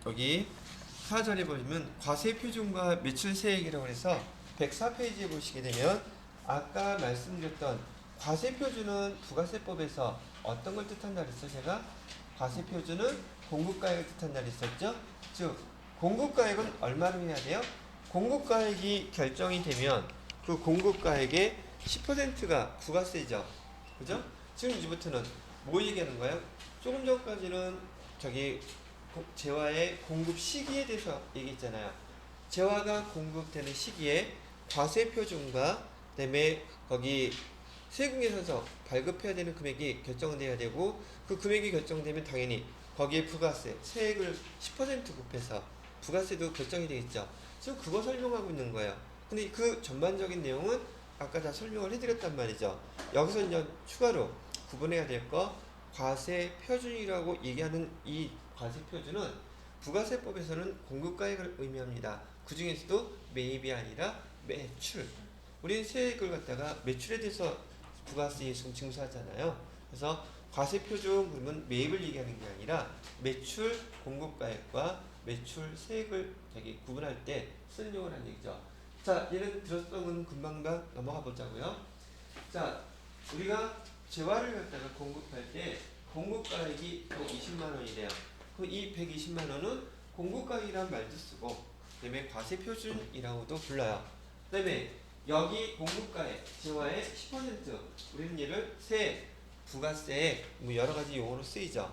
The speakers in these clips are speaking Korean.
여기 사전에 보시면 과세표준과 매출세액이라고 해서 104페이지에 보시게 되면 아까 말씀드렸던 과세표준은 부가세법에서 어떤 걸 뜻한다 그랬죠? 제가 과세표준은 공급가액을 뜻한다 그랬었죠? 즉 공급가액은 얼마로 해야 돼요? 공급가액이 결정이 되면 그 공급가액의 10%가 부가세죠. 그죠? 지금 이제부터는 뭐 얘기하는 거예요? 조금 전까지는 저기 재화의 공급 시기에 대해서 얘기했잖아요. 재화가 공급되는 시기에 과세표준과 그다음에 거기 세금계산서 발급해야 되는 금액이 결정돼야 되고 그 금액이 결정되면 당연히 거기에 부가세, 세액을 10% 곱해서 부가세도 결정이 되겠죠. 지금 그거 설명하고 있는 거예요. 근데 그 전반적인 내용은 아까 다 설명을 해드렸단 말이죠. 여기서 이제 추가로 구분해야 될 거 과세표준이라고 얘기하는 이 과세표준은 부가세법에서는 공급가액을 의미합니다. 그 중에서도 매입이 아니라 매출. 우리는 세액을 갖다가 매출에 대해서 부가세에 징수하잖아요. 그래서 과세표준 그러면 매입을 얘기하는 게 아니라 매출 공급가액과 매출 세액을 저기 구분할 때 쓰는 용어라는 얘기죠. 자, 얘는 들었던 건 금방 넘어가 보자고요. 자, 우리가 재화를 갖다가 공급할 때 공급가액이 120만 원이래요. 이 120만 원은 공급가액이라는 말도 쓰고 그다음에 과세표준이라고도 불러요. 그다음에 여기 공급가액 재화의 10% 우리는 얘를 세액, 부가세액 뭐 여러 가지 용어로 쓰이죠.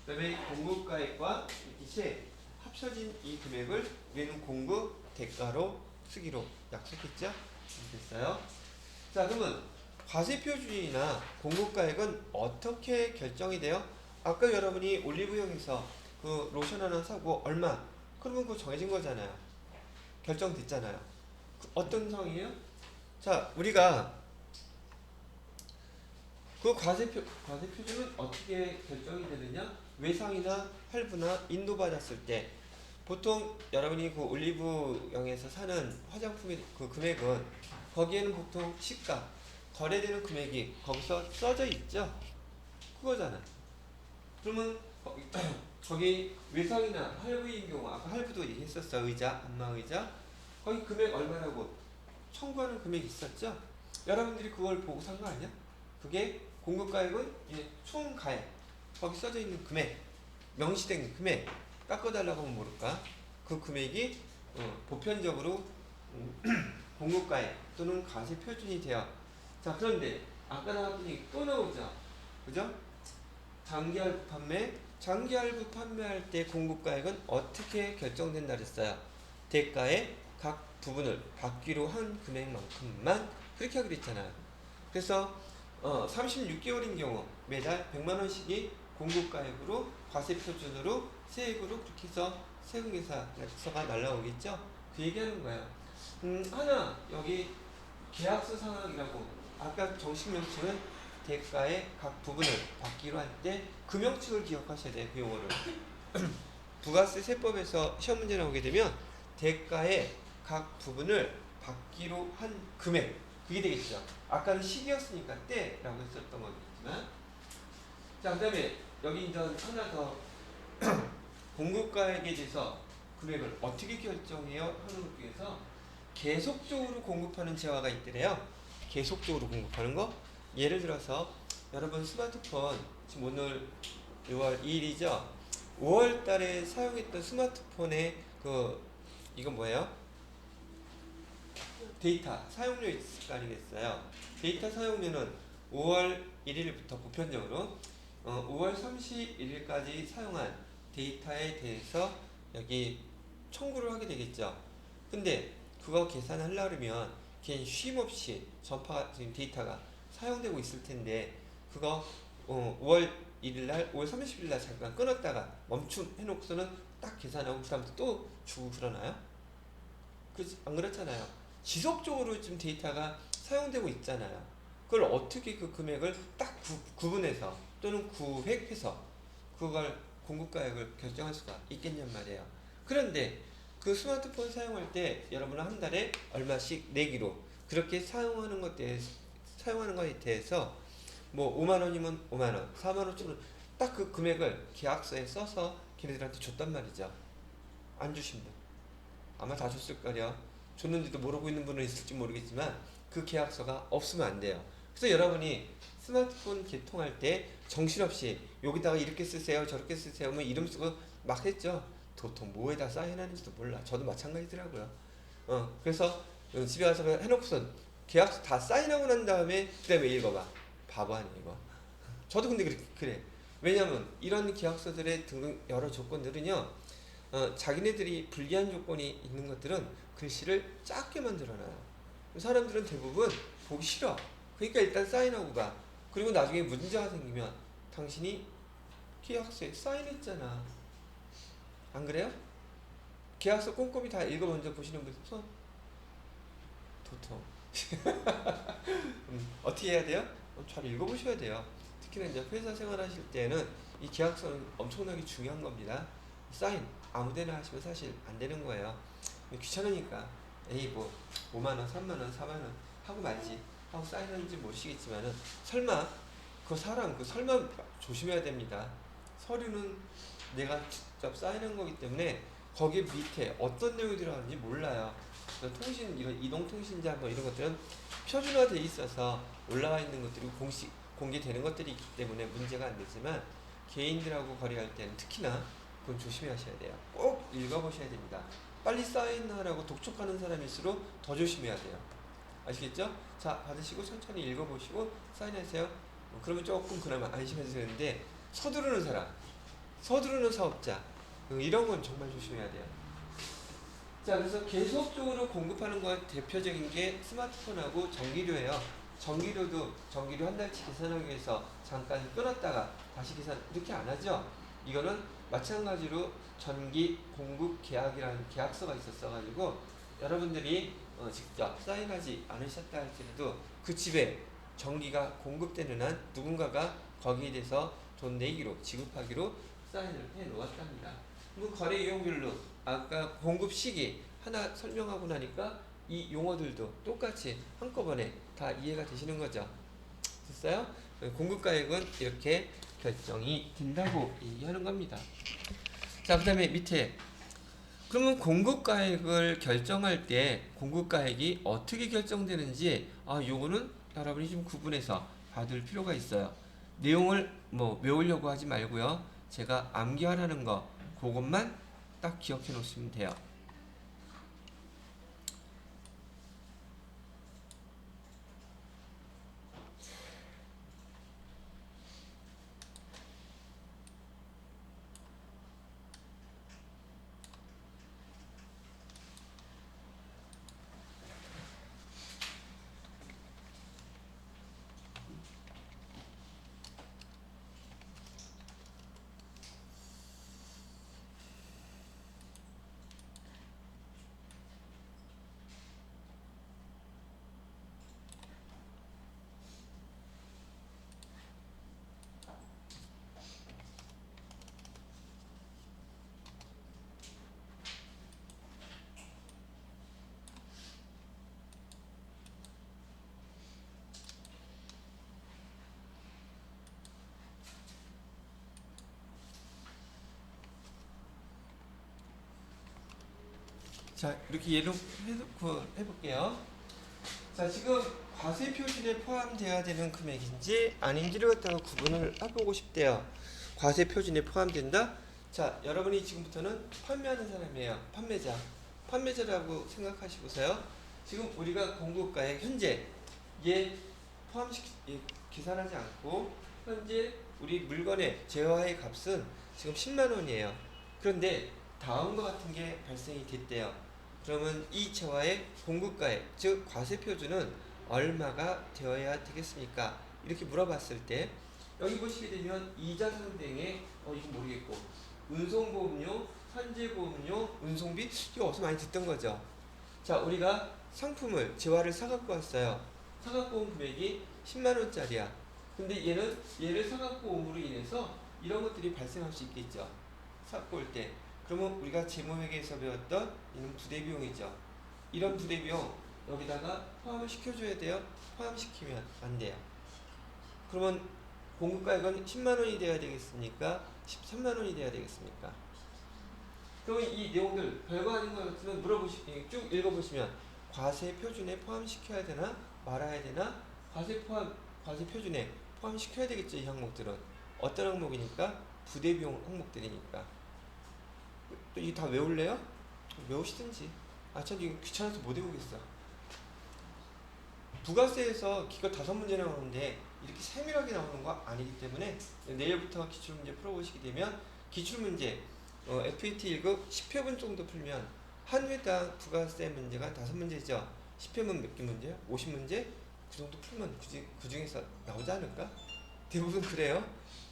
그다음에 공급가액과 이 세액 합쳐진 이 금액을 우리는 공급 대가로 쓰기로 약속했죠? 됐어요? 자, 그러면 과세표준이나 공급가액은 어떻게 결정이 돼요? 아까 여러분이 올리브영에서 그 로션 하나 사고 얼마? 그러면 그거 정해진 거잖아요. 결정됐잖아요. 그 어떤 상황이에요? 자, 우리가 그 과세표준은 어떻게 결정이 되느냐? 외상이나 할부나 인도받았을 때 보통 여러분이 그 올리브영에서 사는 화장품의 그 금액은 거기에는 보통 시가, 거래되는 금액이 거기서 써져 있죠? 그거잖아. 그러면 거기 외상이나 할부인 경우 아까 할부도 얘기했었어. 의자, 안마의자. 거기 금액 얼마라고 청구하는 금액이 있었죠? 여러분들이 그걸 보고 산 거 아니야? 그게 공급가액은 총 가액. 거기 써져 있는 금액, 명시된 금액 깎아달라고 하면 모를까? 그 금액이 보편적으로 공급가액 또는 과세표준이 돼요. 자, 그런데 아까 나왔던 얘기 또 나오죠. 그죠? 장기할부 판매. 장기할부 판매할 때 공급가액은 어떻게 결정된다 그랬어요? 대가의 각 부분을 받기로 한 금액만큼만 그렇게 하기로 했잖아요. 그래서 36개월인 경우 매달 100만 원씩이 공급가액으로 과세표준으로 세액으로 그렇게 해서 세금계산서가 날라오겠죠. 그 얘기하는 거예요. 하나 여기 계약서 상황이라고 아까 정식 명칭은 대가의 각 부분을 받기로 할 때 그 명칭을 기억하셔야 돼요. 그 용어를. 부가세 세법에서 시험 문제 나오게 되면 대가의 각 부분을 받기로 한 금액 그게 되겠죠. 아까는 시기였으니까 때라고 했었던 거겠지만 자, 그 다음에 여기 이제 하나 더 공급가액에 대해서 금액을 어떻게 결정해요? 하는 것 중에서 계속적으로 공급하는 재화가 있더래요. 계속적으로 공급하는 거. 예를 들어서 여러분 스마트폰 지금 오늘 6월 2일이죠. 5월 달에 사용했던 스마트폰의 이건 뭐예요? 데이터 사용료 있을 거 아니겠어요. 데이터 사용료는 5월 1일부터 보편적으로 5월 31일까지 사용한 데이터에 대해서 여기 청구를 하게 되겠죠. 근데 그거 계산하려면 걔는 쉼없이 전파 지금 데이터가 사용되고 있을 텐데 그거 5월 1일날 5월 30일날 잠깐 끊었다가 멈춤해놓고서는 딱 계산하고 그 다음부터 또 주고 그러나요? 안 그렇잖아요. 지속적으로 지금 데이터가 사용되고 있잖아요. 그걸 어떻게 그 금액을 딱 구분해서 또는 구획해서 그걸 공급가액을 결정할 수가 있겠냔 말이에요. 그런데 그 스마트폰 사용할 때 여러분은 한 달에 얼마씩 내기로 그렇게 사용하는 거에 대해서 뭐 5만 원이면 5만 원, 4만 5천 원 딱 그 금액을 계약서에 써서 걔네들한테 줬단 말이죠. 안 주신 분 아마 다 줬을 거요. 줬는지도 모르고 있는 분은 있을지 모르겠지만 그 계약서가 없으면 안 돼요. 그래서 여러분이 스마트폰 개통할 때 정신없이 여기다가 이렇게 쓰세요 저렇게 쓰세요 뭐 이름 쓰고 막 했죠. 도통 뭐에다 사인하는지도 몰라. 저도 마찬가지더라고요. 그래서 집에 가서 그냥 해놓고선 계약서 다 사인하고 난 다음에 그 다음에 읽어봐. 바보 아니야 이거. 저도 근데 그래. 왜냐면 이런 계약서들의 등등 여러 조건들은요, 자기네들이 불리한 조건이 있는 것들은 글씨를 작게 만들어놔요. 사람들은 대부분 보기 싫어. 그러니까 일단 사인하고 가. 그리고 나중에 문제가 생기면 당신이 계약서에 사인했잖아. 안 그래요? 계약서 꼼꼼히 다 읽어 먼저 보시는 분 손. 도통. 어떻게 해야 돼요? 잘 읽어보셔야 돼요. 특히나 이제 회사 생활하실 때는 이 계약서는 엄청나게 중요한 겁니다. 사인 아무데나 하시면 사실 안 되는 거예요. 귀찮으니까 에이 뭐 5만원 3만원 4만원 하고 말지 하고 사인하는지 모르시겠지만은 설마 그 사람 그 설마 조심해야 됩니다. 서류는 내가 직접 사인한 거기 때문에 거기 밑에 어떤 내용이 들어가는지 몰라요. 통신 이런 이동통신자 뭐 이런 것들은 표준화돼 있어서 올라와 있는 것들이 공개되는 것들이 있기 때문에 문제가 안 되지만 개인들하고 거래할 때는 특히나 그건 조심하셔야 돼요. 꼭 읽어보셔야 됩니다. 빨리 사인하라고 독촉하는 사람일수록 더 조심해야 돼요. 아시겠죠? 자, 받으시고 천천히 읽어보시고 사인하세요. 그러면 조금 그나마 안심해주시는데 서두르는 사람, 서두르는 사업자 이런 건 정말 조심해야 돼요. 자, 그래서 계속적으로 공급하는 것 대표적인 게 스마트폰하고 전기료예요. 전기료 한 달치 계산하기 위해서 잠깐 끊었다가 다시 계산 이렇게 안 하죠. 이거는 마찬가지로 전기 공급 계약이라는 계약서가 있었어가지고 여러분들이 직접 사인하지 않으셨다 할지라도 그 집에 전기가 공급되는 한 누군가가 거기에 대해서 돈 내기로 지급하기로 사인을 해 놓았답니다. 그 거래 이용별로 아까 공급 시기 하나 설명하고 나니까 이 용어들도 똑같이 한꺼번에 다 이해가 되시는 거죠. 됐어요? 공급가액은 이렇게 결정이 된다고 얘기하는 겁니다. 자, 그 다음에 밑에 그러면 공급가액을 결정할 때 공급가액이 어떻게 결정되는지 요거는 여러분이 좀 구분해서 봐둘 필요가 있어요. 내용을 뭐 외우려고 하지 말고요. 제가 암기하라는 거 그것만 딱 기억해 놓으시면 돼요. 자, 이렇게 예로 해놓고 해볼게요. 자, 지금 과세 표준에 포함되어야 되는 금액인지 아닌지를 갖다가 구분을 해보고 싶대요. 과세 표준에 포함된다? 자, 여러분이 지금부터는 판매하는 사람이에요. 판매자라고 생각하시고서요. 지금 우리가 공급가액 현재 계산하지 않고 현재 우리 물건의 재화의 값은 지금 10만 원이에요. 그런데 다음과 같은 게 발생이 됐대요. 그러면 이 재화의 공급가액, 즉 과세표준은 얼마가 되어야 되겠습니까? 이렇게 물어봤을 때 여기 보시게 되면 이자 상등의 이거 모르겠고 운송보험료, 산재보험료, 운송비 이거 어디서 많이 듣던 거죠. 자, 우리가 상품을 재화를 사갖고 왔어요. 사갖고 온 금액이 10만 원짜리야. 근데 얘를 사갖고 옴으로 인해서 이런 것들이 발생할 수 있겠죠. 사갖고 올 때. 그러면 우리가 재무회계에서 배웠던 이런 부대비용이죠. 이런 부대비용 여기다가 포함을 시켜줘야 돼요. 포함시키면 안 돼요. 그러면 공급가액은 10만 원이 돼야 되겠습니까? 13만 원이 돼야 되겠습니까? 그러면 이 내용들 별거 아닌 것 같으면 쭉 읽어보시면 과세 표준에 포함시켜야 되나 말아야 되나 과세 표준에 포함시켜야 되겠죠. 이 항목들은 어떤 항목이니까 부대비용 항목들이니까. 또 이게 다 외울래요? 외우시든지. 전 이거 귀찮아서 못 외우겠어. 부가세에서 기껏 5문제 나오는데 이렇게 세밀하게 나오는 거 아니기 때문에 내일부터 기출문제 풀어보시게 되면 기출문제 FAT 1급 10회분 정도 풀면 한 회당 부가세 문제가 5문제죠. 10회분 몇 개 문제요? 50문제? 그 정도 풀면 그 중에서 나오지 않을까? 대부분 그래요.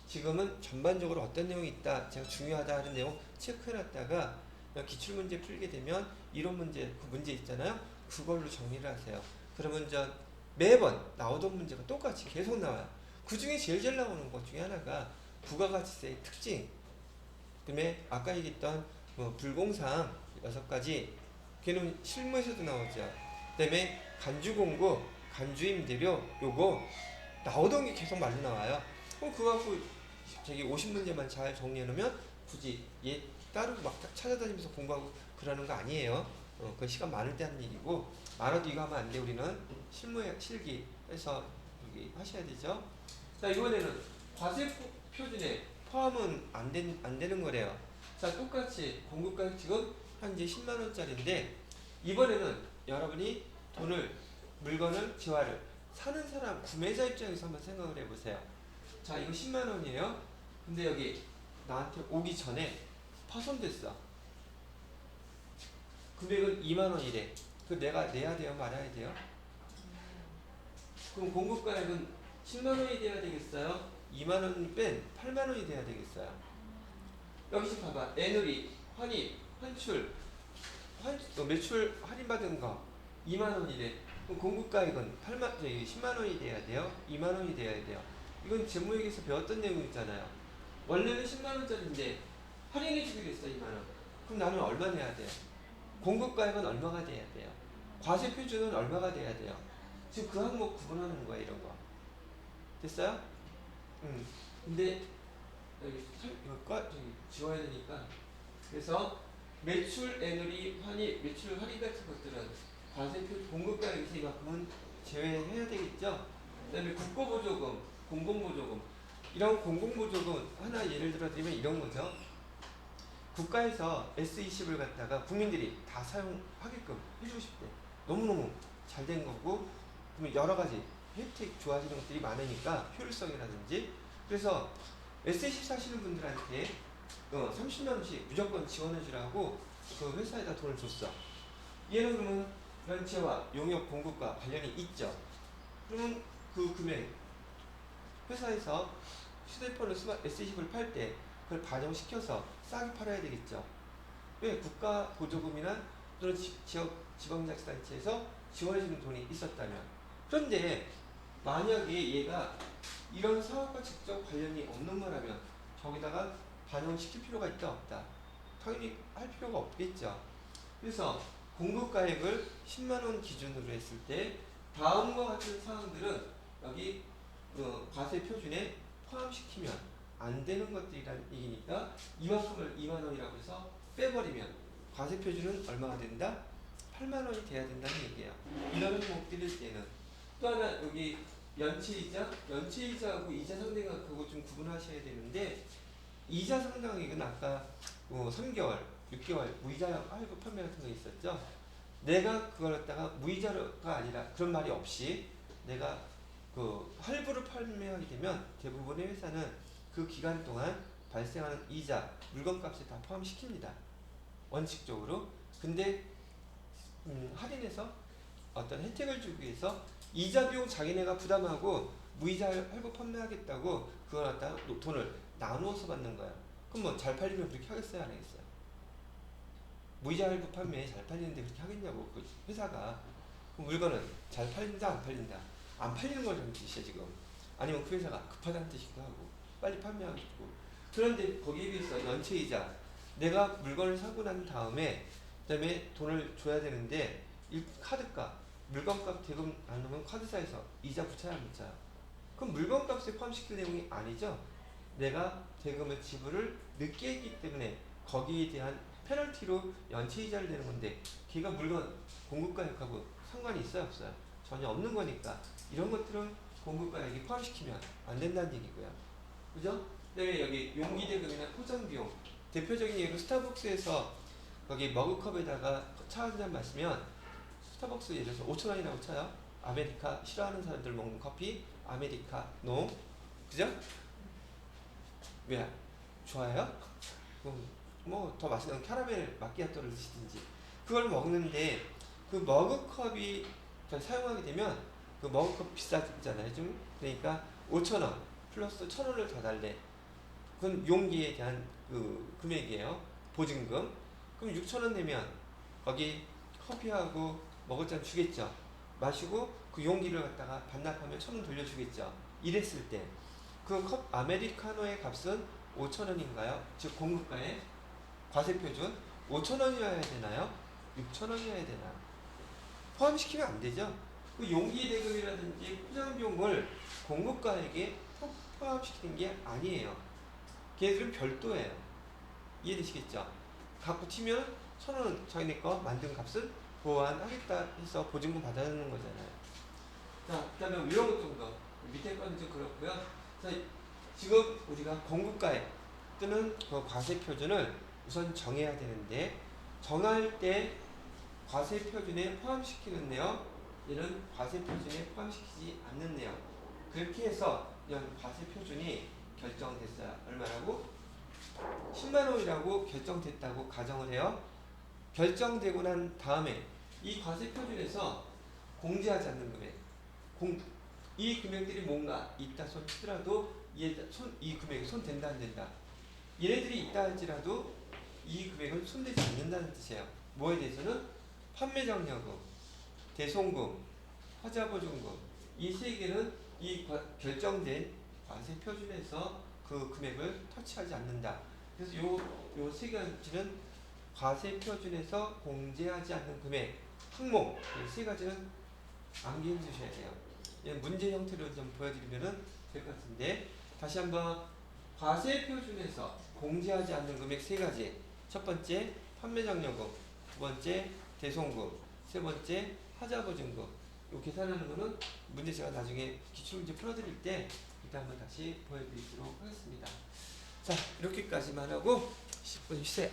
지금은 전반적으로 어떤 내용이 있다, 제가 중요하다 하는 내용 체크해놨다가 기출문제 풀게 되면 이론 문제, 그 문제 있잖아요. 그걸로 정리를 하세요. 그러면 매번 나오던 문제가 똑같이 계속 나와요. 그 중에 제일 잘 나오는 것 중에 하나가 부가가치세의 특징. 그다음에 아까 얘기했던 불공상 6가지. 걔는 실무에서도 나오죠. 그다음에 간주공고, 간주임대료 요거 나오던 게 계속 말로 나와요. 그럼 그거 갖고 50문제만 잘 정리해놓으면 굳이 따로 막 찾아다니면서 공부하고 그러는 거 아니에요. 그 시간 많을 때 하는 일이고, 많아도 이거 하면 안 돼. 우리는 실기해서 여기 하셔야 되죠. 자, 이번에는 과세 표준에 포함은 안 되는 거래요. 자, 똑같이 공급가격 지금 현재 10만원짜리인데 이번에는 여러분이 물건을 재화를 사는 사람, 구매자 입장에서 한번 생각을 해보세요. 자, 이거 10만원이에요. 근데 여기 나한테 오기 전에 파손됐어. 금액은 2만원이래. 그 내가 내야 돼요? 말아야 돼요? 그럼 공급가액은 10만원이 돼야 되겠어요? 2만원 뺀 8만원이 돼야 되겠어요? 여기서 봐봐. 애누리, 환입, 매출 할인받은 거 2만원이래. 그럼 공급가액은 10만원이 돼야 돼요? 2만원이 돼야 돼요? 이건 재무회계에서 배웠던 내용이잖아요. 원래는 10만원짜리인데 할인해 주기로 했어. 2만원. 그럼 나는 얼마 내야 돼요? 공급가액은 얼마가 돼야 돼요? 과세 표준은 얼마가 돼야 돼요? 지금 그 항목 구분하는 거야. 이런 거 됐어요? 근데 이거 지워야 되니까. 그래서 매출 애누리 환입, 매출 할인 같은 것들은 과세표 공급가액에서 이만큼은 제외해야 되겠죠. 그다음에 국고보조금, 공공보조금. 이런 공공보조금 하나 예를 들어 드리면 이런 거죠. 국가에서 S20을 갖다가 국민들이 다 사용하게끔 해주고 싶대. 너무너무 잘 된 거고, 그러면 여러 가지 혜택 좋아지는 것들이 많으니까 효율성이라든지. 그래서 S20 사시는 분들한테 30만원씩 무조건 지원해주라고 그 회사에다 돈을 줬어. 얘는 그러면 연체와 용역 공급과 관련이 있죠. 그러면 그 금액 회사에서 휴대폰을 S20을 팔 때 그걸 반영시켜서 싸게 팔아야 되겠죠. 왜? 국가 보조금이나 또는 지방자치단체에서 지원해주는 돈이 있었다면. 그런데 만약에 얘가 이런 사업과 직접 관련이 없는 거라면 저기다가 반영시킬 필요가 있다 없다? 당연히 할 필요가 없겠죠. 그래서 공급가액을 10만원 기준으로 했을 때 다음과 같은 사항들은 여기 과세 표준에 포함시키면 안 되는 것들이란 얘기니까 이만큼을 2만원이라고 해서 빼버리면 과세 표준은 얼마가 된다? 8만원이 돼야 된다는 얘기예요. 이런 항목들일 때는. 또 하나 여기 연체이자하고 이자 상대額좀 구분하셔야 되는데, 이자 상당액은 아까 3개월, 6개월 무이자 할부 판매 같은 거 있었죠. 내가 그걸 갖다가 무이자가 아니라 그런 말이 없이 내가 그 할부를 판매하게 되면 대부분의 회사는 그 기간 동안 발생하는 이자, 물건값에 다 포함시킵니다. 원칙적으로. 근데 할인해서 어떤 혜택을 주기 위해서 이자 비용 자기네가 부담하고 무이자 할부 판매하겠다고 그걸 갖다가 돈을 나누어서 받는 거야. 그럼 뭐 잘 팔리면 그렇게 하겠어요? 안 하겠어요? 무이자 할부 판매 잘 팔리는데 그렇게 하겠냐고. 그 회사가. 그 물건은 잘 팔린다 안 팔린다? 안 팔리는 걸 잘못이야 지금. 아니면 그 회사가 급하다는 뜻이기도 하고 빨리 판매하고 싶고. 그런데 거기에 비해서 연체이자, 내가 물건을 사고 난 다음에 그다음에 돈을 줘야 되는데 카드값, 물건값 대금 안 넣으면 카드사에서 이자 붙여야 안 붙여요? 그럼 물건값에 포함시킬 내용이 아니죠. 내가 대금의 지불을 늦게 했기 때문에 거기에 대한 페널티로 연체 이자를 내는 건데 걔가 물론 공급가액하고 상관이 있어요 없어요? 전혀 없는 거니까 이런 것들은 공급가액에 포함시키면 안 된다는 얘기고요. 그죠? 그다음에 여기 용기 대금이나 포장 비용 대표적인 예로 스타벅스에서 거기 머그컵에다가 차 한 잔 마시면 스타벅스 예를 들어서 5,000원이라고 쳐요. 아메리카 싫어하는 사람들 먹는 커피 아메리카노 그죠? 왜? 좋아요? 그럼 뭐 더 맛있는 캐러멜 마키아토를 드시든지 그걸 먹는데 그 머그컵이 사용하게 되면 그 머그컵 비싸잖아요 좀 그러니까 5,000원 플러스 1,000원을 더 달래 그건 용기에 대한 그 금액이에요 보증금 그럼 6,000원 내면 거기 커피하고 먹을 잔 주겠죠 마시고 그 용기를 갖다가 반납하면 1,000원 돌려주겠죠 이랬을 때 그 컵 아메리카노의 값은 5,000원인가요? 즉 공급가의 과세표준 5,000원이어야 되나요? 6,000원이어야 되나요? 포함시키면 안 되죠. 그 용기 대금이라든지 포장 비용을 공급가액에 포함시키는 게 아니에요. 걔네들은 별도예요. 이해되시겠죠? 갖고 튀면 1,000원 자기네 거 만든 값은 보완하겠다 해서 보증금 받아내는 거잖아요. 자, 그 다음에 이런 것 좀 더. 밑에 거는 좀 그렇고요. 자, 지금 우리가 공급가액 또는 그 과세 표준을 우선 정해야 되는데 정할 때 과세 표준에 포함시키는 내역 얘는 과세 표준에 포함시키지 않는 내역 그렇게 해서 이런 과세 표준이 결정됐어요. 얼마라고? 10만 원이라고 결정됐다고 가정을 해요. 결정되고 난 다음에 이 과세 표준에서 공제하지 않는 금액 이 금액들이 뭔가 있다 손 치더라도 이 금액이 손댄다 안 된다 얘네들이 있다 할지라도 이 금액은 손대지 않는다는 뜻이에요. 뭐에 대해서는 판매정려금, 대송금, 화자보증금 이 세 개는 이 결정된 과세 표준에서 그 금액을 터치하지 않는다. 그래서 요 세 가지는 과세 표준에서 공제하지 않는 금액 항목 이 세 가지는 암기해 주셔야 돼요. 문제 형태로 좀 보여드리면 될 것 같은데 다시 한번 과세 표준에서 공제하지 않는 금액 세 가지 첫 번째 판매장려금 두 번째 대송금 세 번째 하자보증금 이 계산하는 거는 문제 제가 나중에 기출문제 풀어드릴 때 이따 한번 다시 보여드리도록 하겠습니다. 자 이렇게까지만 하고 10분 쉬세요.